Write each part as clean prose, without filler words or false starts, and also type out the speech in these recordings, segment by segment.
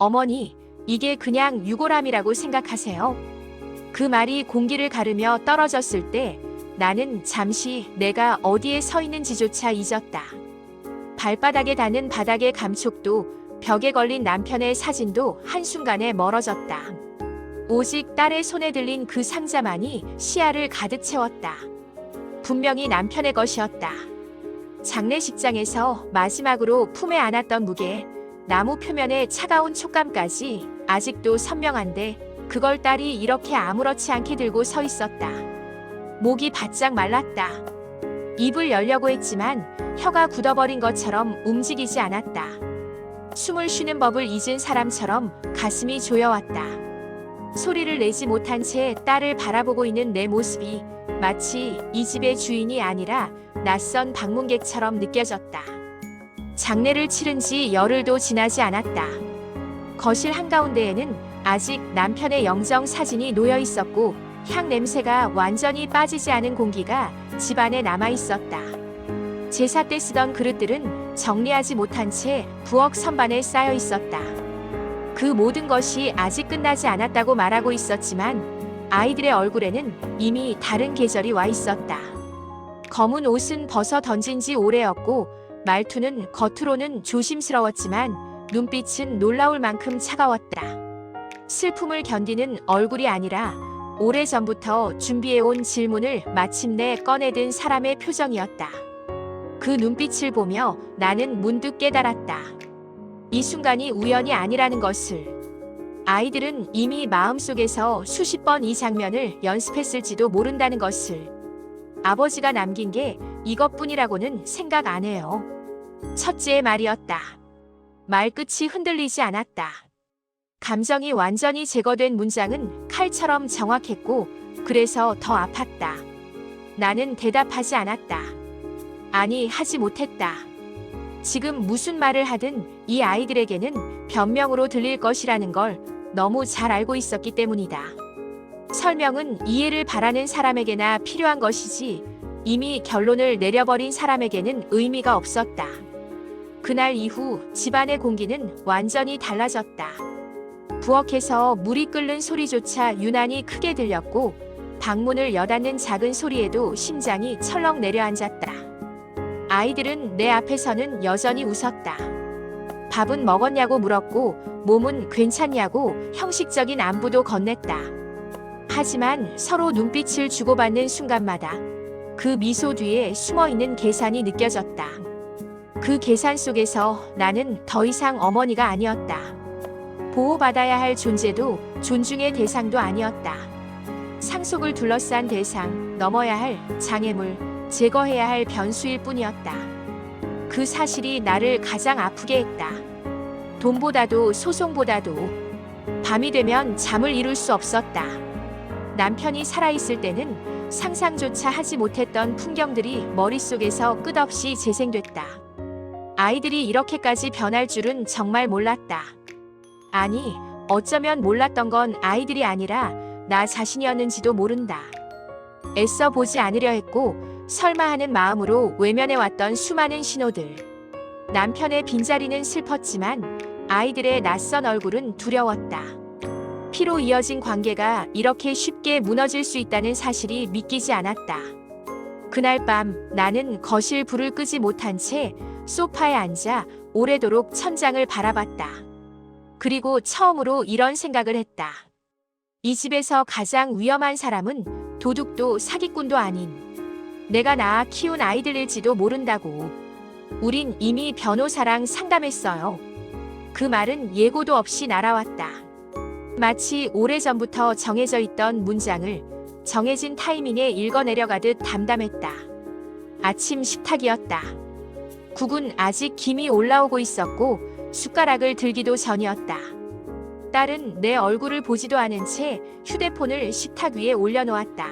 어머니, 이게 그냥 유골함이라고 생각하세요? 그 말이 공기를 가르며 떨어졌을 때 나는 잠시 내가 어디에 서 있는지조차 잊었다. 발바닥에 닿는 바닥의 감촉도 벽에 걸린 남편의 사진도 한순간에 멀어졌다. 오직 딸의 손에 들린 그 상자만이 시야를 가득 채웠다. 분명히 남편의 것이었다. 장례식장에서 마지막으로 품에 안았던 무게, 나무 표면의 차가운 촉감까지 아직도 선명한데 그걸 딸이 이렇게 아무렇지 않게 들고 서 있었다. 목이 바짝 말랐다. 입을 열려고 했지만 혀가 굳어버린 것처럼 움직이지 않았다. 숨을 쉬는 법을 잊은 사람처럼 가슴이 조여왔다. 소리를 내지 못한 채 딸을 바라보고 있는 내 모습이 마치 이 집의 주인이 아니라 낯선 방문객처럼 느껴졌다. 장례를 치른 지 열흘도 지나지 않았다. 거실 한가운데에는 아직 남편의 영정 사진이 놓여 있었고 향 냄새가 완전히 빠지지 않은 공기가 집안에 남아 있었다. 제사 때 쓰던 그릇들은 정리하지 못한 채 부엌 선반에 쌓여 있었다. 그 모든 것이 아직 끝나지 않았다고 말하고 있었지만 아이들의 얼굴에는 이미 다른 계절이 와 있었다. 검은 옷은 벗어 던진 지 오래였고 말투는 겉으로는 조심스러웠지만 눈빛은 놀라울 만큼 차가웠다. 슬픔을 견디는 얼굴이 아니라 오래전부터 준비해온 질문을 마침내 꺼내든 사람의 표정이었다. 그 눈빛을 보며 나는 문득 깨달았다. 이 순간이 우연이 아니라는 것을. 아이들은 이미 마음속에서 수십 번 이 장면을 연습했을지도 모른다는 것을. 아버지가 남긴 게 이것뿐이라고는 생각 안 해요. 첫째의 말이었다. 말끝이 흔들리지 않았다. 감정이 완전히 제거된 문장은 칼처럼 정확했고 그래서 더 아팠다. 나는 대답하지 않았다. 아니, 하지 못했다. 지금 무슨 말을 하든 이 아이들에게는 변명으로 들릴 것이라는 걸 너무 잘 알고 있었기 때문이다. 설명은 이해를 바라는 사람에게나 필요한 것이지 이미 결론을 내려버린 사람에게는 의미가 없었다. 그날 이후 집안의 공기는 완전히 달라졌다. 부엌에서 물이 끓는 소리조차 유난히 크게 들렸고 방문을 여닫는 작은 소리에도 심장이 철렁 내려앉았다. 아이들은 내 앞에서는 여전히 웃었다. 밥은 먹었냐고 물었고 몸은 괜찮냐고 형식적인 안부도 건넸다. 하지만 서로 눈빛을 주고받는 순간마다 그 미소 뒤에 숨어있는 계산이 느껴졌다. 그 계산 속에서 나는 더 이상 어머니가 아니었다. 보호받아야 할 존재도 존중의 대상도 아니었다. 상속을 둘러싼 대상, 넘어야 할 장애물, 제거해야 할 변수일 뿐이었다. 그 사실이 나를 가장 아프게 했다. 돈보다도 소송보다도. 밤이 되면 잠을 이룰 수 없었다. 남편이 살아있을 때는 상상조차 하지 못했던 풍경들이 머릿속에서 끝없이 재생됐다. 아이들이 이렇게까지 변할 줄은 정말 몰랐다. 아니, 어쩌면 몰랐던 건 아이들이 아니라 나 자신이었는지도 모른다. 애써 보지 않으려 했고 설마 하는 마음으로 외면해왔던 수많은 신호들. 남편의 빈자리는 슬펐지만 아이들의 낯선 얼굴은 두려웠다. 피로 이어진 관계가 이렇게 쉽게 무너질 수 있다는 사실이 믿기지 않았다. 그날 밤 나는 거실 불을 끄지 못한 채 소파에 앉아 오래도록 천장을 바라봤다. 그리고 처음으로 이런 생각을 했다. 이 집에서 가장 위험한 사람은 도둑도 사기꾼도 아닌 내가 낳아 키운 아이들일지도 모른다고. 우린 이미 변호사랑 상담했어요. 그 말은 예고도 없이 날아왔다. 마치 오래전부터 정해져 있던 문장을 정해진 타이밍에 읽어내려가듯 담담했다. 아침 식탁이었다. 국은 아직 김이 올라오고 있었고 숟가락을 들기도 전이었다. 딸은 내 얼굴을 보지도 않은 채 휴대폰을 식탁 위에 올려놓았다.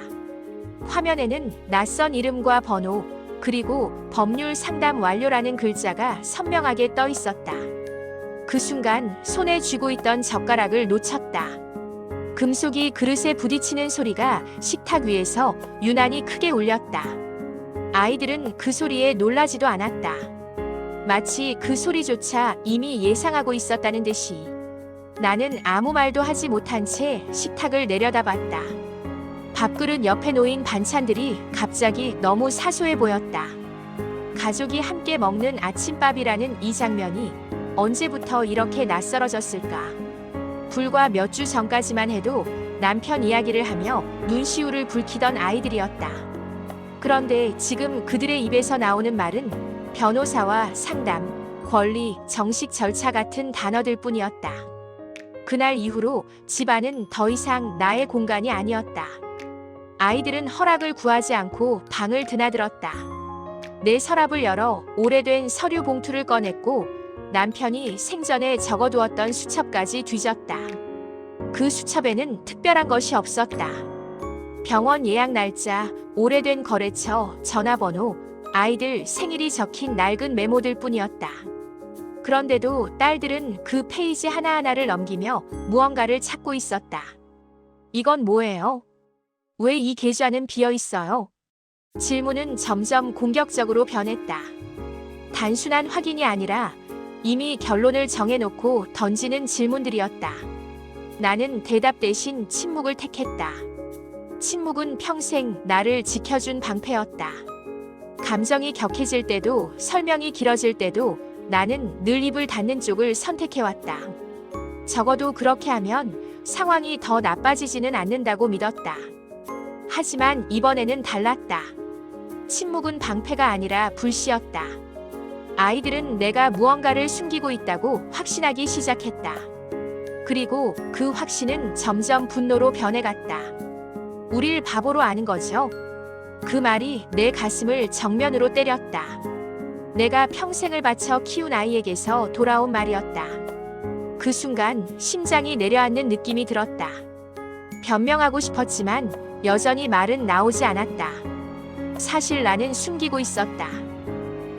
화면에는 낯선 이름과 번호, 그리고 법률 상담 완료라는 글자가 선명하게 떠 있었다. 그 순간 손에 쥐고 있던 젓가락을 놓쳤다. 금속이 그릇에 부딪히는 소리가 식탁 위에서 유난히 크게 울렸다. 아이들은 그 소리에 놀라지도 않았다. 마치 그 소리조차 이미 예상하고 있었다는 듯이. 나는 아무 말도 하지 못한 채 식탁을 내려다봤다. 밥그릇 옆에 놓인 반찬들이 갑자기 너무 사소해 보였다. 가족이 함께 먹는 아침밥이라는 이 장면이 언제부터 이렇게 낯설어졌을까? 불과 몇 주 전까지만 해도 남편 이야기를 하며 눈시울을 붉히던 아이들이었다. 그런데 지금 그들의 입에서 나오는 말은 변호사와 상담, 권리, 정식 절차 같은 단어들 뿐이었다. 그날 이후로 집안은 더 이상 나의 공간이 아니었다. 아이들은 허락을 구하지 않고 방을 드나들었다. 내 서랍을 열어 오래된 서류 봉투를 꺼냈고 남편이 생전에 적어두었던 수첩까지 뒤졌다. 그 수첩에는 특별한 것이 없었다. 병원 예약 날짜, 오래된 거래처, 전화번호, 아이들 생일이 적힌 낡은 메모들 뿐이었다. 그런데도 딸들은 그 페이지 하나하나를 넘기며 무언가를 찾고 있었다. 이건 뭐예요? 왜 이 계좌는 비어 있어요? 질문은 점점 공격적으로 변했다. 단순한 확인이 아니라 이미 결론을 정해놓고 던지는 질문들이었다. 나는 대답 대신 침묵을 택했다. 침묵은 평생 나를 지켜준 방패였다. 감정이 격해질 때도 설명이 길어질 때도 나는 늘 입을 닫는 쪽을 선택해왔다. 적어도 그렇게 하면 상황이 더 나빠지지는 않는다고 믿었다. 하지만 이번에는 달랐다. 침묵은 방패가 아니라 불씨였다. 아이들은 내가 무언가를 숨기고 있다고 확신하기 시작했다. 그리고 그 확신은 점점 분노로 변해갔다. 우릴 바보로 아는 거죠? 그 말이 내 가슴을 정면으로 때렸다. 내가 평생을 바쳐 키운 아이에게서 돌아온 말이었다. 그 순간 심장이 내려앉는 느낌이 들었다. 변명하고 싶었지만 여전히 말은 나오지 않았다. 사실 나는 숨기고 있었다.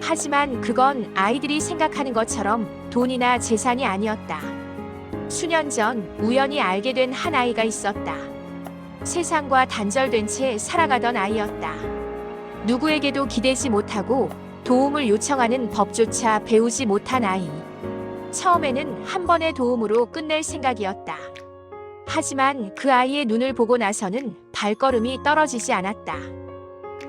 하지만 그건 아이들이 생각하는 것처럼 돈이나 재산이 아니었다. 수년 전 우연히 알게 된 한 아이가 있었다. 세상과 단절된 채 살아가던 아이였다. 누구에게도 기대지 못하고 도움을 요청하는 법조차 배우지 못한 아이. 처음에는 한 번의 도움으로 끝낼 생각이었다. 하지만 그 아이의 눈을 보고 나서는 발걸음이 떨어지지 않았다.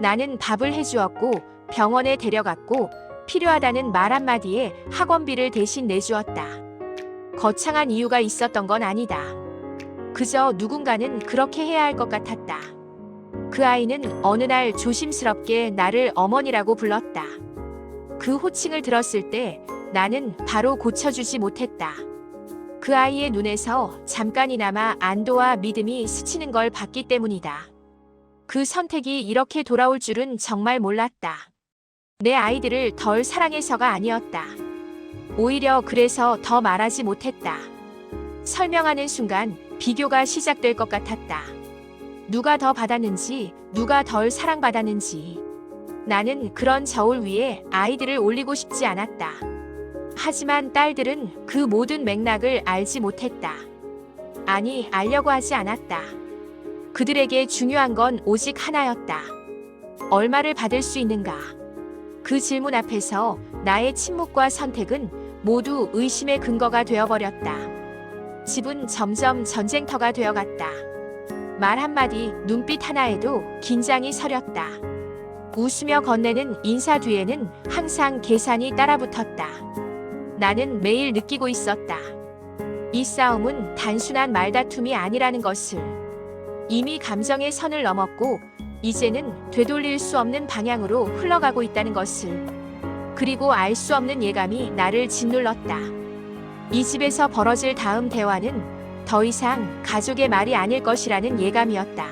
나는 밥을 해주었고 병원에 데려갔고 필요하다는 말 한마디에 학원비를 대신 내주었다. 거창한 이유가 있었던 건 아니다. 그저 누군가는 그렇게 해야 할 것 같았다. 그 아이는 어느 날 조심스럽게 나를 어머니라고 불렀다. 그 호칭을 들었을 때 나는 바로 고쳐주지 못했다. 그 아이의 눈에서 잠깐이나마 안도와 믿음이 스치는 걸 봤기 때문이다. 그 선택이 이렇게 돌아올 줄은 정말 몰랐다. 내 아이들을 덜 사랑해서가 아니었다. 오히려 그래서 더 말하지 못했다. 설명하는 순간 비교가 시작될 것 같았다. 누가 더 받았는지, 누가 덜 사랑받았는지. 나는 그런 저울 위에 아이들을 올리고 싶지 않았다. 하지만 딸들은 그 모든 맥락을 알지 못했다. 아니, 알려고 하지 않았다. 그들에게 중요한 건 오직 하나였다. 얼마를 받을 수 있는가? 그 질문 앞에서 나의 침묵과 선택은 모두 의심의 근거가 되어버렸다. 집은 점점 전쟁터가 되어갔다. 말 한마디, 눈빛 하나에도 긴장이 서렸다. 웃으며 건네는 인사 뒤에는 항상 계산이 따라붙었다. 나는 매일 느끼고 있었다. 이 싸움은 단순한 말다툼이 아니라는 것을. 이미 감정의 선을 넘었고 이제는 되돌릴 수 없는 방향으로 흘러가고 있다는 것을. 그리고 알 수 없는 예감이 나를 짓눌렀다. 이 집에서 벌어질 다음 대화는 더 이상 가족의 말이 아닐 것이라는 예감이었다.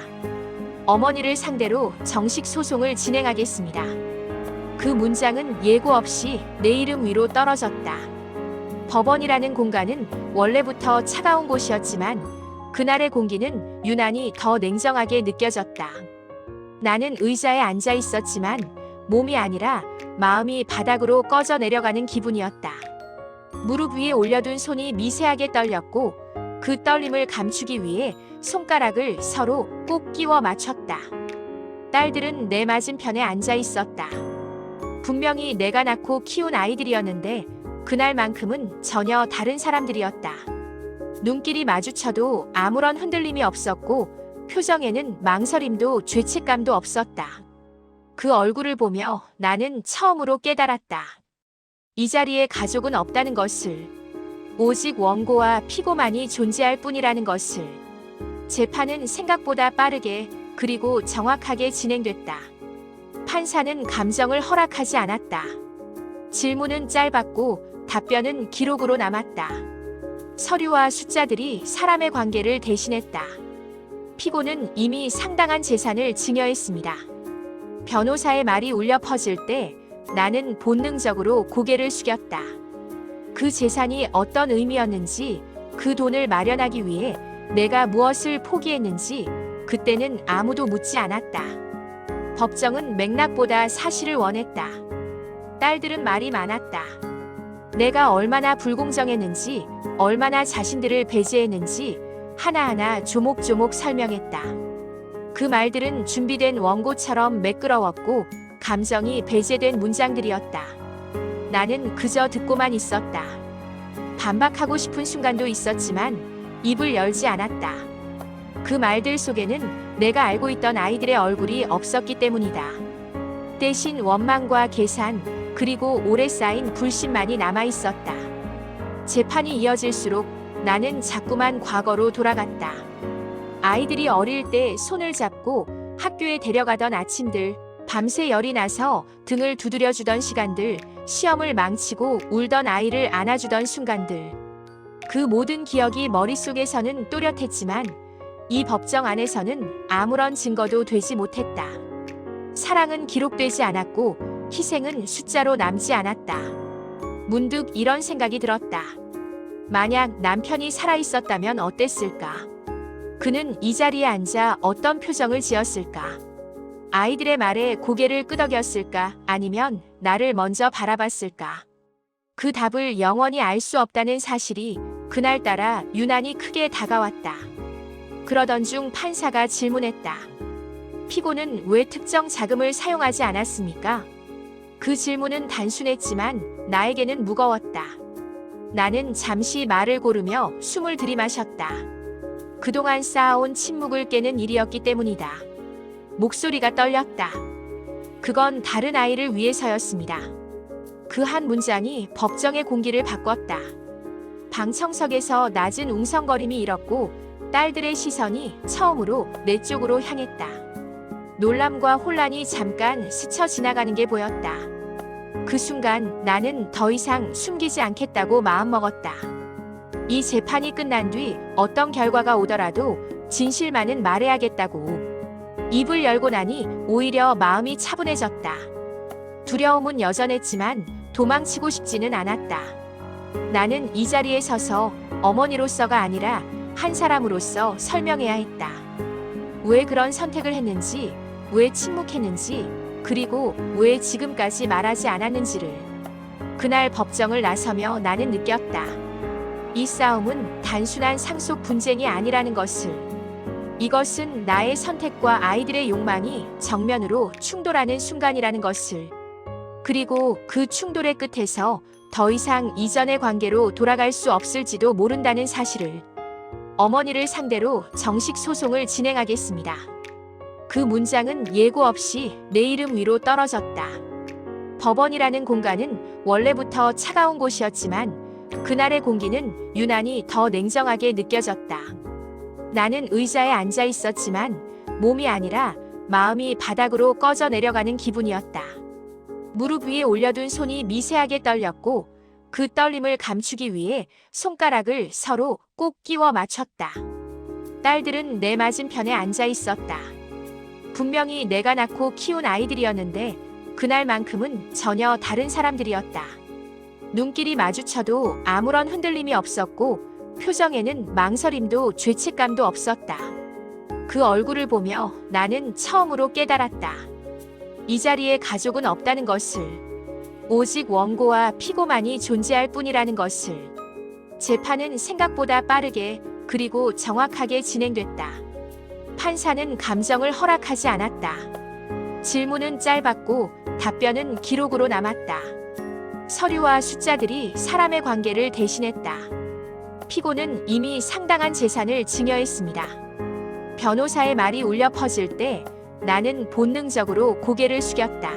어머니를 상대로 정식 소송을 진행하겠습니다. 그 문장은 예고 없이 내 이름 위로 떨어졌다. 법원이라는 공간은 원래부터 차가운 곳이었지만 그날의 공기는 유난히 더 냉정하게 느껴졌다. 나는 의자에 앉아 있었지만 몸이 아니라 마음이 바닥으로 꺼져 내려가는 기분이었다. 무릎 위에 올려둔 손이 미세하게 떨렸고 그 떨림을 감추기 위해 손가락을 서로 꼭 끼워 맞췄다. 딸들은 내 맞은편에 앉아 있었다. 분명히 내가 낳고 키운 아이들이었는데 그날만큼은 전혀 다른 사람들이었다. 눈길이 마주쳐도 아무런 흔들림이 없었고 표정에는 망설임도 죄책감도 없었다. 그 얼굴을 보며 나는 처음으로 깨달았다. 이 자리에 가족은 없다는 것을, 오직 원고와 피고만이 존재할 뿐이라는 것을. 재판은 생각보다 빠르게 그리고 정확하게 진행됐다. 판사는 감정을 허락하지 않았다. 질문은 짧았고 답변은 기록으로 남았다. 서류와 숫자들이 사람의 관계를 대신했다. 피고는 이미 상당한 재산을 증여했습니다. 변호사의 말이 울려 퍼질 때 나는 본능적으로 고개를 숙였다. 그 재산이 어떤 의미였는지, 그 돈을 마련하기 위해 내가 무엇을 포기했는지 그때는 아무도 묻지 않았다. 법정은 맥락보다 사실을 원했다. 딸들은 말이 많았다. 내가 얼마나 불공정했는지, 얼마나 자신들을 배제했는지 하나하나 조목조목 설명했다. 그 말들은 준비된 원고처럼 매끄러웠고 감정이 배제된 문장들이었다. 나는 그저 듣고만 있었다. 반박하고 싶은 순간도 있었지만 입을 열지 않았다. 그 말들 속에는 내가 알고 있던 아이들의 얼굴이 없었기 때문이다. 대신 원망과 계산, 그리고 오래 쌓인 불신만이 남아 있었다. 재판이 이어질수록 나는 자꾸만 과거로 돌아갔다. 아이들이 어릴 때 손을 잡고 학교에 데려가던 아침들, 밤새 열이 나서 등을 두드려주던 시간들, 시험을 망치고 울던 아이를 안아주던 순간들. 그 모든 기억이 머릿속에서는 또렷했지만 이 법정 안에서는 아무런 증거도 되지 못했다. 사랑은 기록되지 않았고 희생은 숫자로 남지 않았다. 문득 이런 생각이 들었다. 만약 남편이 살아있었다면 어땠을까? 그는 이 자리에 앉아 어떤 표정을 지었을까? 아이들의 말에 고개를 끄덕였을까? 아니면 나를 먼저 바라봤을까? 그 답을 영원히 알 수 없다는 사실이 그날따라 유난히 크게 다가왔다. 그러던 중 판사가 질문했다. 피고는 왜 특정 자금을 사용하지 않았습니까? 그 질문은 단순했지만 나에게는 무거웠다. 나는 잠시 말을 고르며 숨을 들이마셨다. 그동안 쌓아온 침묵을 깨는 일이었기 때문이다. 목소리가 떨렸다. 그건 다른 아이를 위해서였습니다. 그 한 문장이 법정의 공기를 바꿨다. 방청석에서 낮은 웅성거림이 일었고 딸들의 시선이 처음으로 내 쪽으로 향했다. 놀람과 혼란이 잠깐 스쳐 지나가는 게 보였다. 그 순간 나는 더 이상 숨기지 않겠다고 마음먹었다. 이 재판이 끝난 뒤 어떤 결과가 오더라도 진실만은 말해야겠다고. 입을 열고 나니 오히려 마음이 차분해졌다. 두려움은 여전했지만 도망치고 싶지는 않았다. 나는 이 자리에 서서 어머니로서가 아니라 한 사람으로서 설명해야 했다. 왜 그런 선택을 했는지, 왜 침묵했는지, 그리고 왜 지금까지 말하지 않았는지를. 그날 법정을 나서며 나는 느꼈다. 이 싸움은 단순한 상속 분쟁이 아니라는 것을. 이것은 나의 선택과 아이들의 욕망이 정면으로 충돌하는 순간이라는 것을. 그리고 그 충돌의 끝에서 더 이상 이전의 관계로 돌아갈 수 없을지도 모른다는 사실을. 어머니를 상대로 정식 소송을 진행하겠습니다. 그 문장은 예고 없이 내 이름 위로 떨어졌다. 법원이라는 공간은 원래부터 차가운 곳이었지만 그날의 공기는 유난히 더 냉정하게 느껴졌다. 나는 의자에 앉아 있었지만 몸이 아니라 마음이 바닥으로 꺼져 내려가는 기분이었다. 무릎 위에 올려둔 손이 미세하게 떨렸고 그 떨림을 감추기 위해 손가락을 서로 꼭 끼워 맞췄다. 딸들은 내 맞은편에 앉아 있었다. 분명히 내가 낳고 키운 아이들이었는데 그날만큼은 전혀 다른 사람들이었다. 눈길이 마주쳐도 아무런 흔들림이 없었고 표정에는 망설임도 죄책감도 없었다. 그 얼굴을 보며 나는 처음으로 깨달았다. 이 자리에 가족은 없다는 것을. 오직 원고와 피고만이 존재할 뿐이라는 것을. 재판은 생각보다 빠르게 그리고 정확하게 진행됐다. 판사는 감정을 허락하지 않았다. 질문은 짧았고 답변은 기록으로 남았다. 서류와 숫자들이 사람의 관계를 대신했다. 피고는 이미 상당한 재산을 증여했습니다. 변호사의 말이 울려 퍼질 때 나는 본능적으로 고개를 숙였다.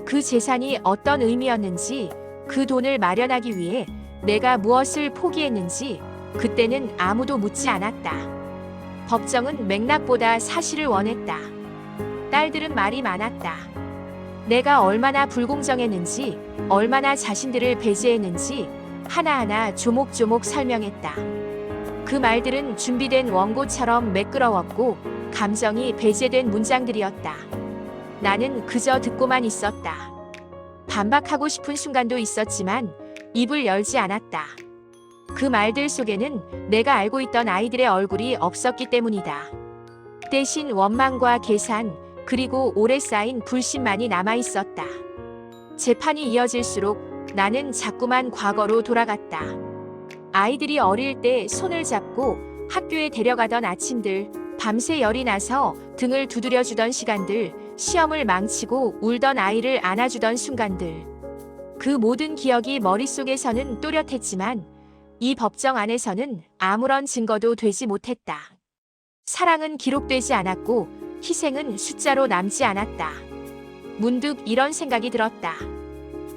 그 재산이 어떤 의미였는지, 그 돈을 마련하기 위해 내가 무엇을 포기했는지 그때는 아무도 묻지 않았다. 법정은 맥락보다 사실을 원했다. 딸들은 말이 많았다. 내가 얼마나 불공정했는지, 얼마나 자신들을 배제했는지 하나하나 조목조목 설명했다. 그 말들은 준비된 원고처럼 매끄러웠고 감정이 배제된 문장들이었다. 나는 그저 듣고만 있었다. 반박하고 싶은 순간도 있었지만 입을 열지 않았다. 그 말들 속에는 내가 알고 있던 아이들의 얼굴이 없었기 때문이다. 대신 원망과 계산, 그리고 오래 쌓인 불신만이 남아있었다. 재판이 이어질수록 나는 자꾸만 과거로 돌아갔다. 아이들이 어릴 때 손을 잡고 학교에 데려가던 아침들, 밤새 열이 나서 등을 두드려주던 시간들, 시험을 망치고 울던 아이를 안아주던 순간들. 그 모든 기억이 머릿속에서는 또렷했지만 이 법정 안에서는 아무런 증거도 되지 못했다. 사랑은 기록되지 않았고 희생은 숫자로 남지 않았다. 문득 이런 생각이 들었다.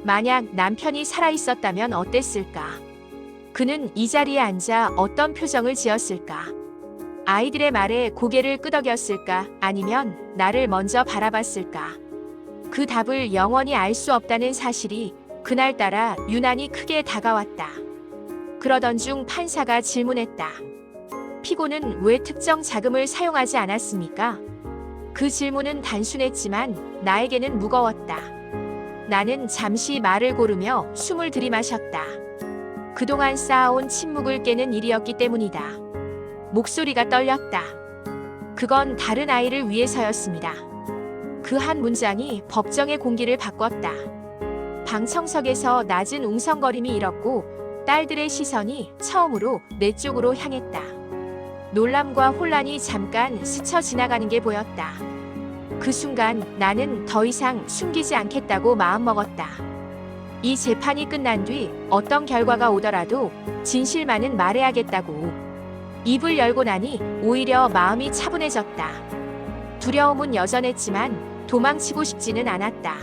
만약 남편이 살아있었다면 어땠을까? 그는 이 자리에 앉아 어떤 표정을 지었을까? 아이들의 말에 고개를 끄덕였을까? 아니면 나를 먼저 바라봤을까? 그 답을 영원히 알 수 없다는 사실이 그날따라 유난히 크게 다가왔다. 그러던 중 판사가 질문했다. 피고는 왜 특정 자금을 사용하지 않았습니까? 그 질문은 단순했지만 나에게는 무거웠다. 나는 잠시 말을 고르며 숨을 들이마셨다. 그동안 쌓아온 침묵을 깨는 일이었기 때문이다. 목소리가 떨렸다. 그건 다른 아이를 위해서였습니다. 그 한 문장이 법정의 공기를 바꿨다. 방청석에서 낮은 웅성거림이 일었고 딸들의 시선이 처음으로 내 쪽으로 향했다. 놀람과 혼란이 잠깐 스쳐 지나가는 게 보였다. 그 순간 나는 더 이상 숨기지 않겠다고 마음먹었다. 이 재판이 끝난 뒤 어떤 결과가 오더라도 진실만은 말해야겠다고. 입을 열고 나니 오히려 마음이 차분해졌다. 두려움은 여전했지만 도망치고 싶지는 않았다.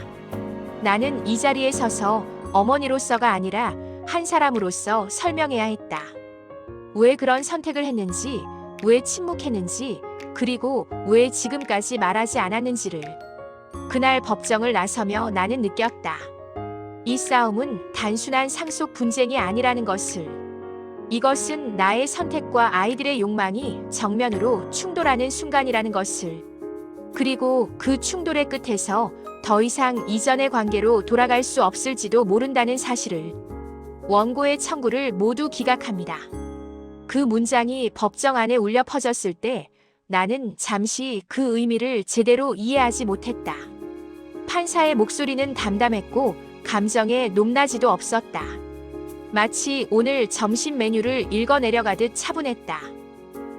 나는 이 자리에 서서 어머니로서가 아니라 한 사람으로서 설명해야 했다. 왜 그런 선택을 했는지, 왜 침묵했는지, 그리고 왜 지금까지 말하지 않았는지를. 그날 법정을 나서며 나는 느꼈다. 이 싸움은 단순한 상속 분쟁이 아니라는 것을. 이것은 나의 선택과 아이들의 욕망이 정면으로 충돌하는 순간이라는 것을. 그리고 그 충돌의 끝에서 더 이상 이전의 관계로 돌아갈 수 없을지도 모른다는 사실을. 원고의 청구를 모두 기각합니다. 그 문장이 법정 안에 울려 퍼졌을 때 나는 잠시 그 의미를 제대로 이해하지 못했다. 판사의 목소리는 담담했고 감정에 높낮이도 없었다. 마치 오늘 점심 메뉴를 읽어 내려가듯 차분했다.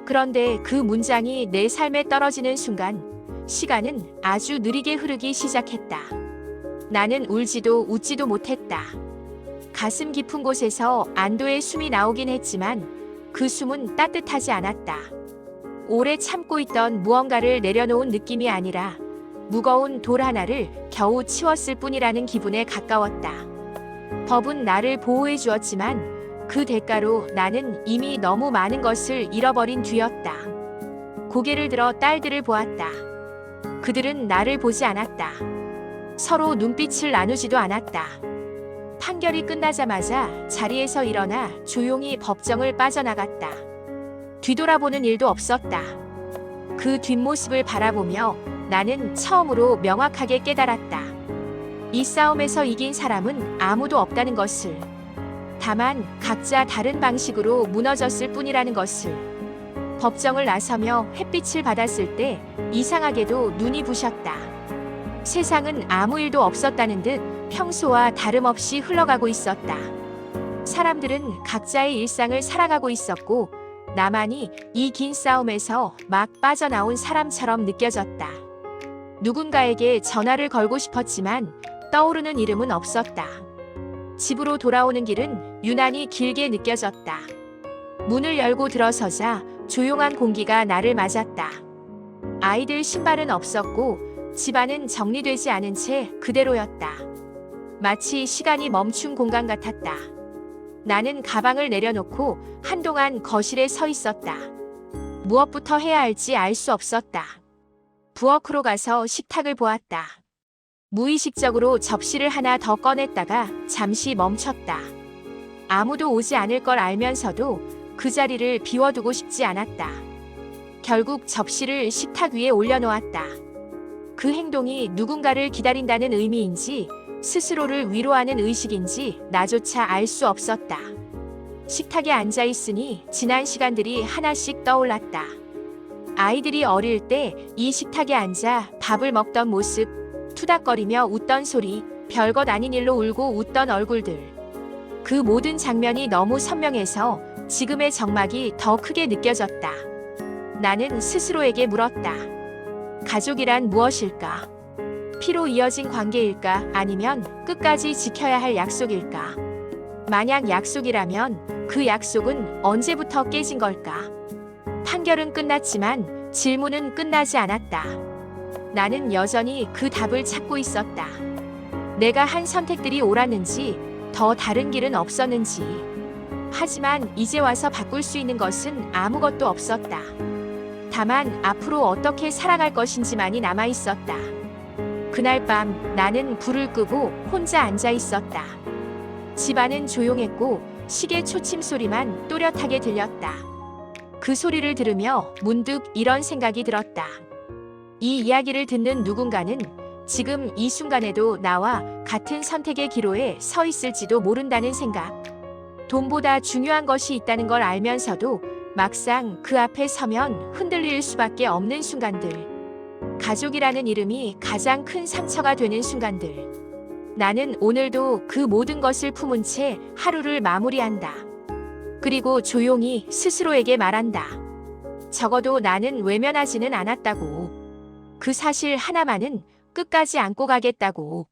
그런데 그 문장이 내 삶에 떨어지는 순간 시간은 아주 느리게 흐르기 시작했다. 나는 울지도 웃지도 못했다. 가슴 깊은 곳에서 안도의 숨이 나오긴 했지만 그 숨은 따뜻하지 않았다. 오래 참고 있던 무언가를 내려놓은 느낌이 아니라 무거운 돌 하나를 겨우 치웠을 뿐이라는 기분에 가까웠다. 법은 나를 보호해 주었지만 그 대가로 나는 이미 너무 많은 것을 잃어버린 뒤였다. 고개를 들어 딸들을 보았다. 그들은 나를 보지 않았다. 서로 눈빛을 나누지도 않았다. 판결이 끝나자마자 자리에서 일어나 조용히 법정을 빠져나갔다. 뒤돌아보는 일도 없었다. 그 뒷모습을 바라보며 나는 처음으로 명확하게 깨달았다. 이 싸움에서 이긴 사람은 아무도 없다는 것을. 다만 각자 다른 방식으로 무너졌을 뿐이라는 것을. 법정을 나서며 햇빛을 받았을 때 이상하게도 눈이 부셨다. 세상은 아무 일도 없었다는 듯 평소와 다름없이 흘러가고 있었다. 사람들은 각자의 일상을 살아가고 있었고 나만이 이 긴 싸움에서 막 빠져나온 사람처럼 느껴졌다. 누군가에게 전화를 걸고 싶었지만 떠오르는 이름은 없었다. 집으로 돌아오는 길은 유난히 길게 느껴졌다. 문을 열고 들어서자 조용한 공기가 나를 맞았다. 아이들 신발은 없었고 집안은 정리되지 않은 채 그대로였다. 마치 시간이 멈춘 공간 같았다. 나는 가방을 내려놓고 한동안 거실에 서 있었다. 무엇부터 해야 할지 알 수 없었다. 부엌으로 가서 식탁을 보았다. 무의식적으로 접시를 하나 더 꺼냈다가 잠시 멈췄다. 아무도 오지 않을 걸 알면서도 그 자리를 비워두고 싶지 않았다. 결국 접시를 식탁 위에 올려놓았다. 그 행동이 누군가를 기다린다는 의미인지 스스로를 위로하는 의식인지 나조차 알 수 없었다. 식탁에 앉아 있으니 지난 시간들이 하나씩 떠올랐다. 아이들이 어릴 때 이 식탁에 앉아 밥을 먹던 모습, 투닥거리며 웃던 소리, 별것 아닌 일로 울고 웃던 얼굴들. 그 모든 장면이 너무 선명해서 지금의 정막이 더 크게 느껴졌다. 나는 스스로에게 물었다. 가족이란 무엇일까? 피로 이어진 관계일까? 아니면 끝까지 지켜야 할 약속일까? 만약 약속이라면 그 약속은 언제부터 깨진 걸까? 판결은 끝났지만 질문은 끝나지 않았다. 나는 여전히 그 답을 찾고 있었다. 내가 한 선택들이 옳았는지, 더 다른 길은 없었는지. 하지만 이제 와서 바꿀 수 있는 것은 아무것도 없었다. 다만 앞으로 어떻게 살아갈 것인지만이 남아 있었다. 그날 밤 나는 불을 끄고 혼자 앉아 있었다. 집안은 조용했고 시계 초침 소리만 또렷하게 들렸다. 그 소리를 들으며 문득 이런 생각이 들었다. 이 이야기를 듣는 누군가는 지금 이 순간에도 나와 같은 선택의 기로에 서 있을지도 모른다는 생각. 돈보다 중요한 것이 있다는 걸 알면서도 막상 그 앞에 서면 흔들릴 수밖에 없는 순간들. 가족이라는 이름이 가장 큰 상처가 되는 순간들. 나는 오늘도 그 모든 것을 품은 채 하루를 마무리한다. 그리고 조용히 스스로에게 말한다. 적어도 나는 외면하지는 않았다고. 그 사실 하나만은 끝까지 안고 가겠다고.